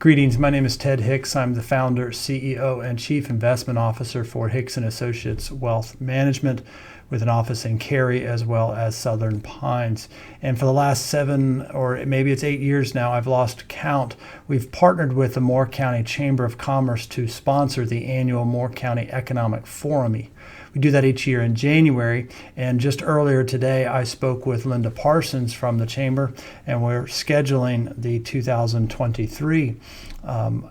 Greetings, my name is Ted Hicks. I'm the founder, CEO, and Chief Investment Officer for Hicks & Associates Wealth Management with an office in Cary as well as Southern Pines. And for the last 7 or maybe it's 8 years now, I've lost count, we've partnered with the Moore County Chamber of Commerce to sponsor the annual Moore County Economic Forum. We do that each year in January, and just earlier today I spoke with Linda Parsons from the Chamber, and we're scheduling the 2023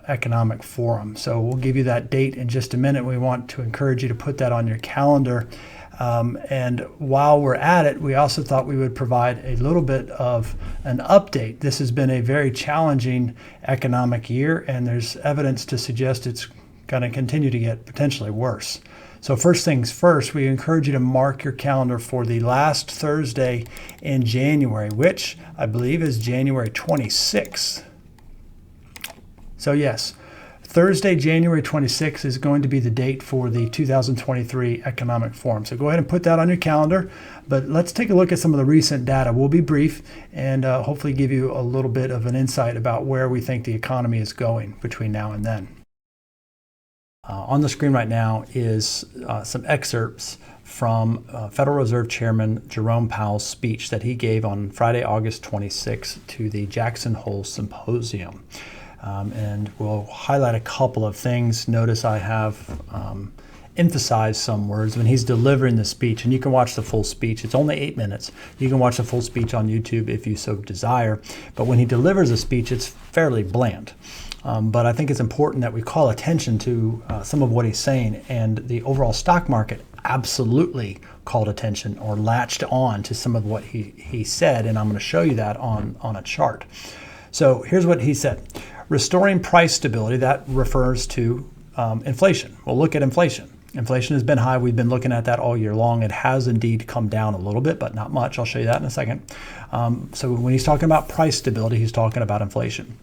Economic Forum. So we'll give you that date in just a minute. We want to encourage you to put that on your calendar. And while we're at it, we also thought we would provide a little bit of an update. This has been a very challenging economic year, and there's evidence to suggest it's going to continue to get potentially worse. So first things first, we encourage you to mark your calendar for the last Thursday in January, which I believe is January 26th. So yes, Thursday, January 26th is going to be the date for the 2023 Economic Forum. So go ahead and put that on your calendar, but let's take a look at some of the recent data. We'll be brief and hopefully give you a little bit of an insight about where we think the economy is going between now and then. On the screen right now is some excerpts from Federal Reserve Chairman Jerome Powell's speech that he gave on Friday, August 26th to the Jackson Hole Symposium. And we'll highlight a couple of things. Notice I have emphasized some words when he's delivering the speech, and you can watch the full speech. It's only 8 minutes. You can watch the full speech on YouTube if you so desire. But when he delivers a speech, it's fairly bland. But I think it's important that we call attention to some of what he's saying, and the overall stock market absolutely called attention or latched on to some of what he said, and I'm going to show you that on a chart. So here's what he said. Restoring price stability, that refers to inflation. We'll look at inflation. Inflation has been high. We've been looking at that all year long. It has indeed come down a little bit, but not much. I'll show you that in a second. So when he's talking about price stability, he's talking about inflation.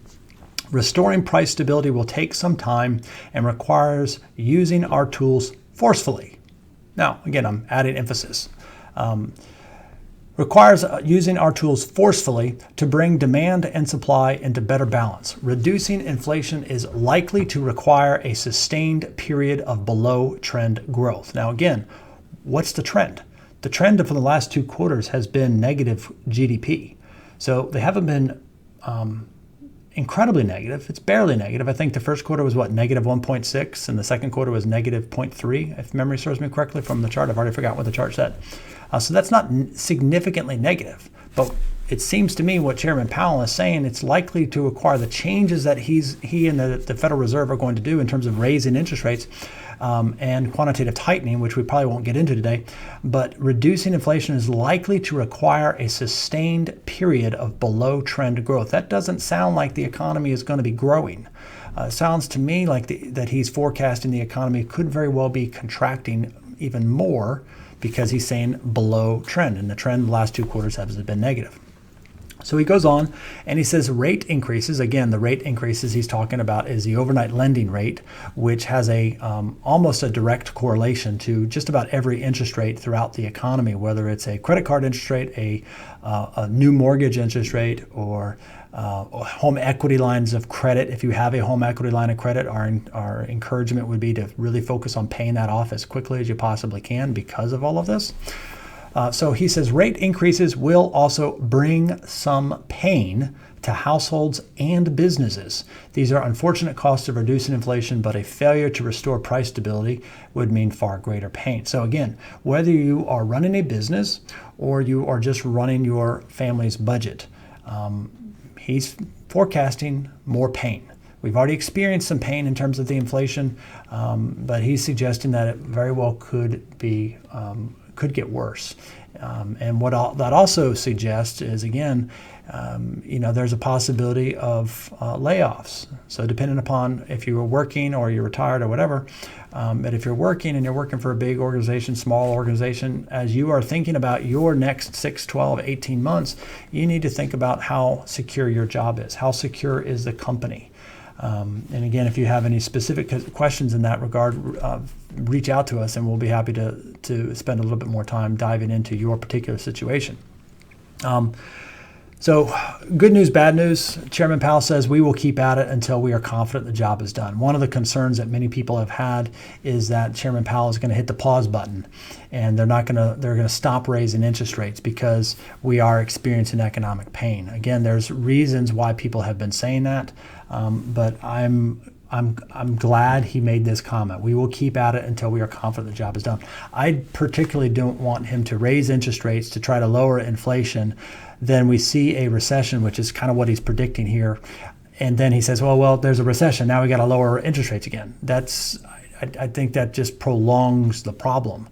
Restoring price stability will take some time and requires using our tools forcefully. Now, again, I'm adding emphasis. Requires using our tools forcefully to bring demand and supply into better balance. Reducing inflation is likely to require a sustained period of below-trend growth. Now, again, what's the trend? The trend for the last 2 quarters has been negative GDP. So they haven't been incredibly negative. It's barely negative. I think the first quarter was negative 1.6, and the second quarter was negative 0.3, if memory serves me correctly from the chart. I've already forgotten what the chart said. So that's not significantly negative, but it seems to me what Chairman Powell is saying, it's likely to require the changes that he and the Federal Reserve are going to do in terms of raising interest rates and quantitative tightening, which we probably won't get into today. But reducing inflation is likely to require a sustained period of below trend growth. That doesn't sound like the economy is going to be growing. It sounds to me like that he's forecasting the economy could very well be contracting even more, because he's saying below trend, and the trend the last 2 quarters has been negative. So he goes on and he says rate increases. Again, the rate increases he's talking about is the overnight lending rate, which has a almost a direct correlation to just about every interest rate throughout the economy, whether it's a credit card interest rate, a new mortgage interest rate, or home equity lines of credit. If you have a home equity line of credit, our encouragement would be to really focus on paying that off as quickly as you possibly can because of all of this. So he says rate increases will also bring some pain to households and businesses. These are unfortunate costs of reducing inflation, but a failure to restore price stability would mean far greater pain. So again, whether you are running a business or you are just running your family's budget, he's forecasting more pain. We've already experienced some pain in terms of the inflation, but he's suggesting that it very well could get worse. And what that also suggests is, again, there's a possibility of layoffs. So depending upon if you were working or you're retired or whatever, but if you're working and you're working for a big organization, small organization, as you are thinking about your next 6, 12, 18 months, you need to think about how secure your job is. How secure is the company? And again, if you have any specific questions in that regard, reach out to us and we'll be happy to spend a little bit more time diving into your particular situation. So good news, bad news. Chairman Powell says we will keep at it until we are confident the job is done. One of the concerns that many people have had is that Chairman Powell is going to hit the pause button and they're going to stop raising interest rates because we are experiencing economic pain. Again, there's reasons why people have been saying that, but I'm glad he made this comment. We will keep at it until we are confident the job is done. I particularly don't want him to raise interest rates to try to lower inflation. Then we see a recession, which is kind of what he's predicting here. And then he says, well, there's a recession. Now we got to lower interest rates again. I think that just prolongs the problem.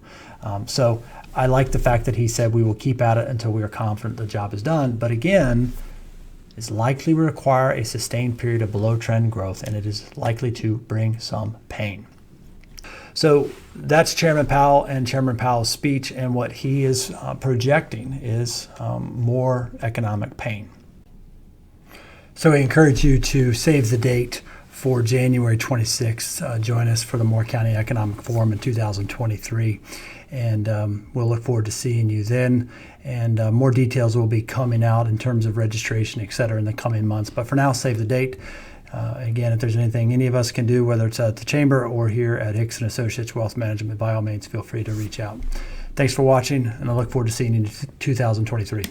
So I like the fact that he said we will keep at it until we are confident the job is done. But again, it's likely to require a sustained period of below trend growth, and it is likely to bring some pain. So that's Chairman Powell and Chairman Powell's speech, and what he is projecting is more economic pain. So I encourage you to save the date for January 26th. Join us for the Moore County Economic Forum in 2023, and we'll look forward to seeing you then. And more details will be coming out in terms of registration, et cetera, in the coming months. But for now, save the date. Again, if there's anything any of us can do, whether it's at the Chamber or here at Hicks & Associates Wealth Management, by all means, feel free to reach out. Thanks for watching, and I look forward to seeing you in 2023.